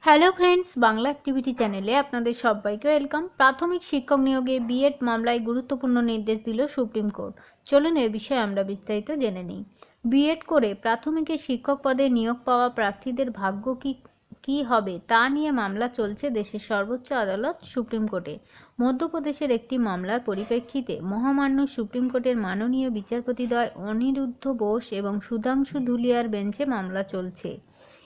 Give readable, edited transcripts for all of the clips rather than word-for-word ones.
Hello friends, Bangla activity চ্যানেলে আপনাদের সবাইকে ওয়েলকাম। প্রাথমিক শিক্ষক নিয়োগে বিএড মামলায় গুরুত্বপূর্ণ নির্দেশ দিল সুপ্রিম কোর্ট। চলুন এ বিষয়ে আমরা বিস্তারিত জেনে নিই। বিএড করে প্রাথমিকের শিক্ষক পদে নিয়োগ পাওয়া প্রার্থীদের ভাগ্য কি হবে তা নিয়ে মামলা চলছে দেশের সর্বোচ্চ আদালত সুপ্রিম কোর্টে। মধ্যপ্রদেশের একটি মামলার পরিপ্রেক্ষিতে মহামান্য সুপ্রিম কোর্টের মাননীয় বিচারপতিদ্বয় অনিরুদ্ধ বোস এবং সুধাংশু ধুলিয়ার বেঞ্চে মামলা চলছে।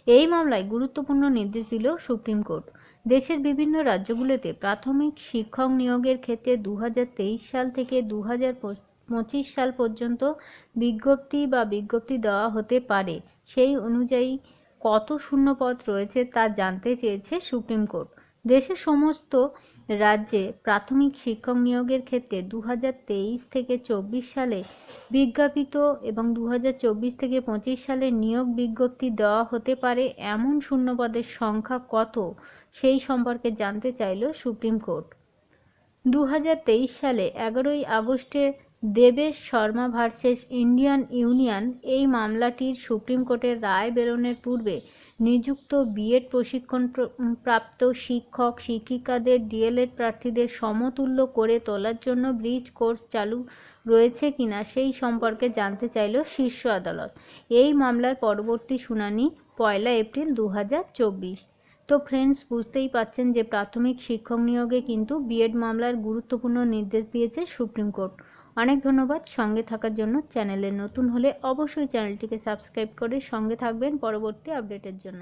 এই মামলায় গুরুত্বপূর্ণ নির্দেশ দিল সুপ্রিম কোর্ট। দেশের বিভিন্ন রাজ্যগুলোতে প্রাথমিক শিক্ষক নিয়োগের ক্ষেত্রে 2023 সাল থেকে 2025 সাল পর্যন্ত বিজ্ঞপ্তি দেওয়া হতে পারে। সেই অনুযায়ী কত শূন্যপদ রয়েছে তা জানতে চেয়েছে সুপ্রিম কোর্ট। দেশের সমস্ত রাজ্যে প্রাথমিক শিক্ষক নিয়োগের ক্ষেত্রে 2023 থেকে 24 সালে বিজ্ঞাপিত এবং 2024 থেকে 25 সালে নিয়োগ বিজ্ঞপ্তি দেওয়া হতে পারে এমন শূন্যপদের সংখ্যা কত সেই সম্পর্কে জানতে চাইল সুপ্রিম কোর্ট। 2023 সালে 11ই আগস্টে Debesh Sharma versus Indian union এই মামলাটির সুপ্রিম কোর্টের রায় বেরোনোর পূর্বে নিযুক্ত বিএড প্রশিক্ষণ প্রাপ্ত শিক্ষক শিক্ষিকাদের ডিএলএড প্রার্থীদের সমতুল্য করে তোলার জন্য ব্রিজ কোর্স চালু রয়েছে কিনা সেই সম্পর্কে জানতে চাইল শীর্ষ আদালত। এই মামলার পরবর্তী শুনানি 1 এপ্রিল 2024। তো ফ্রেন্ডস, বুঝতেই পাচ্ছেন যে প্রাথমিক শিক্ষক নিয়োগে কিন্তু বিএড মামলার গুরুত্বপূর্ণ নির্দেশ দিয়েছে সুপ্রিম কোর্ট। অনেক ধন্যবাদ সঙ্গে থাকার জন্য। চ্যানেলে নতুন হলে অবশ্যই চ্যানেলটিকে সাবস্ক্রাইব করে সঙ্গে থাকবেন পরবর্তী আপডেটের জন্য।